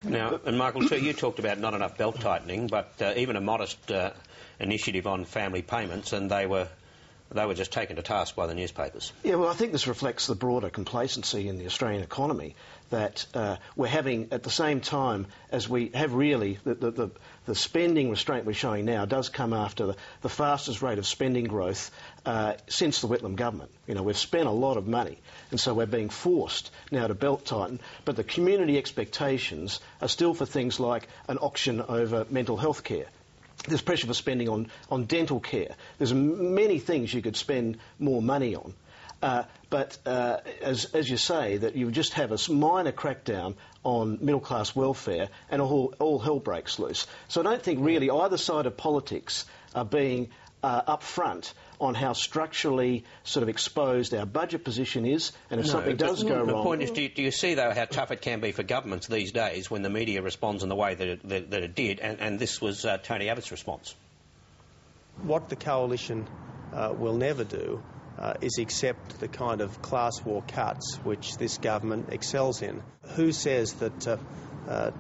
Now, and Michael, too, you talked about not enough belt tightening, but even a modest initiative on family payments, and they were just taken to task by the newspapers. Yeah, well, I think this reflects the broader complacency in the Australian economy, that we're having, at the same time as we have really, the spending restraint we're showing now does come after the fastest rate of spending growth since the Whitlam government. You know, we've spent a lot of money, and so we're being forced now to belt tighten, but the community expectations are still for things like an auction over mental health care. There's pressure for spending on dental care. There's many things you could spend more money on. But as you say, that you just have a minor crackdown on middle-class welfare and all hell breaks loose. So I don't think really either side of politics are being upfront on how structurally sort of exposed our budget position is, and if something does go wrong... The point is, do you see, though, how tough it can be for governments these days when the media responds in the way that it did, and this was Tony Abbott's response? What the Coalition will never do is accept the kind of class war cuts which this government excels in. Who says that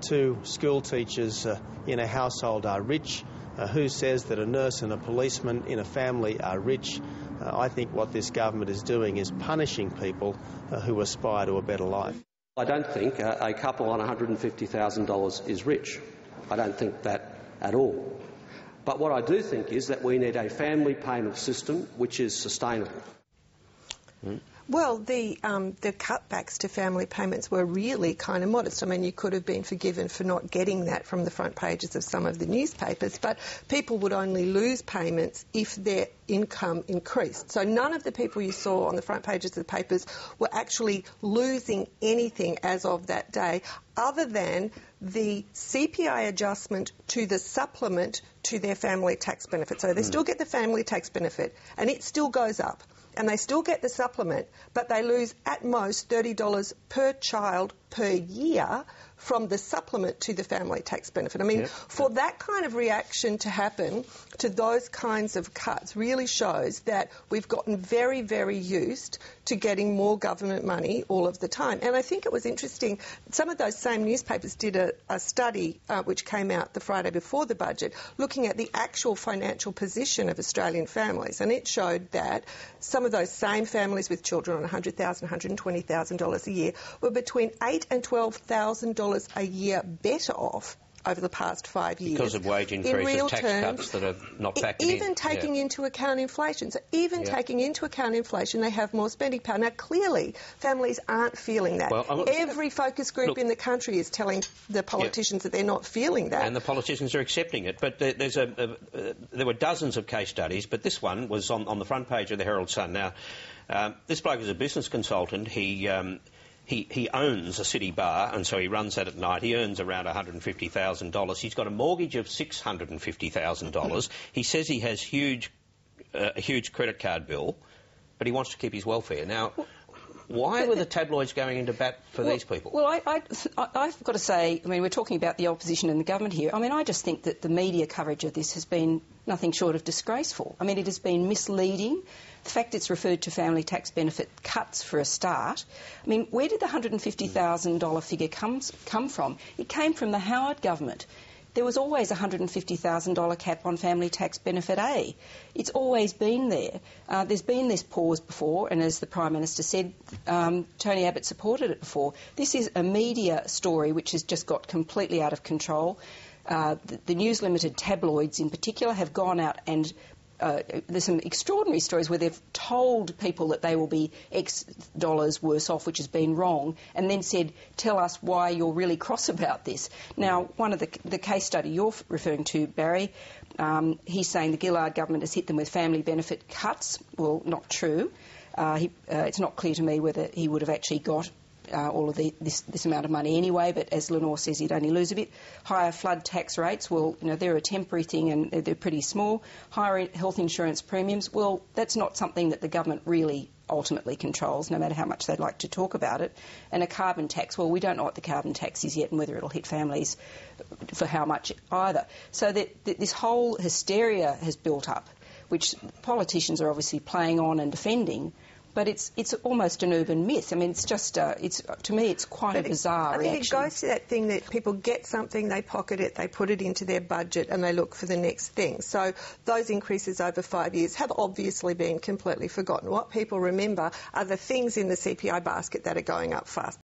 two school teachers in a household are rich? Who says that a nurse and a policeman in a family are rich? I think what this government is doing is punishing people who aspire to a better life. I don't think a couple on $150,000 is rich. I don't think that at all. But what I do think is that we need a family payment system which is sustainable. Well, the cutbacks to family payments were really kind of modest. I mean, you could have been forgiven for not getting that from the front pages of some of the newspapers, but people would only lose payments if their income increased. So none of the people you saw on the front pages of the papers were actually losing anything as of that day, other than the CPI adjustment to the supplement to their family tax benefit. So they still get the family tax benefit, and it still goes up. And they still get the supplement, but they lose at most $30 per child per year from the supplement to the family tax benefit. I mean, for that kind of reaction to happen to those kinds of cuts really shows that we've gotten very, very used to getting more government money all of the time. And I think it was interesting, some of those same newspapers did a study which came out the Friday before the budget, looking at the actual financial position of Australian families. And it showed that some of those same families with children on $100,000, $120,000 a year were between $8,000 and $12,000 a year better off over the past 5 years. Because of wage increases, tax cuts that are not factored in. Even taking into account inflation. So even taking into account inflation, they have more spending power. Now, clearly, families aren't feeling that. Well, every focus group in the country is telling the politicians that they're not feeling that. And the politicians are accepting it. But there were dozens of case studies, but this one was on the front page of the Herald Sun. Now, this bloke is a business consultant. He owns a city bar, and so he runs that at night. He earns around $150,000. He's got a mortgage of $650,000. He says he has a huge credit card bill, but he wants to keep his welfare. Now, why were the tabloids going into bat for these people? Well, I've got to say, I mean, we're talking about the opposition and the government here. I mean, I just think that the media coverage of this has been nothing short of disgraceful. I mean, it has been misleading. The fact it's referred to family tax benefit cuts for a start. I mean, where did the $150,000 figure come from? It came from the Howard government. There was always a $150,000 cap on family tax benefit A. It's always been there. There's been this pause before, and as the Prime Minister said, Tony Abbott supported it before. This is a media story which has just got completely out of control. The News Limited tabloids in particular have gone out and there's some extraordinary stories where they've told people that they will be X dollars worse off, which has been wrong, and then said, tell us why you're really cross about this. Now, one of the case study you're referring to, Barry, he's saying the Gillard government has hit them with family benefit cuts. Well, not true. It's not clear to me whether he would have actually got all of this amount of money anyway, but as Lenore says, he'd only lose a bit. Higher flood tax rates, well, you know, they're a temporary thing and they're pretty small. Higher health insurance premiums, well, that's not something that the government really ultimately controls, no matter how much they'd like to talk about it. And a carbon tax, well, we don't know what the carbon tax is yet and whether it'll hit families for how much either. So this whole hysteria has built up, which politicians are obviously playing on and defending. but it's almost an urban myth. I mean, it's just, to me, it's quite a bizarre reaction. It goes to that thing that people get something, they pocket it, they put it into their budget and they look for the next thing. So those increases over 5 years have obviously been completely forgotten. What people remember are the things in the CPI basket that are going up fast.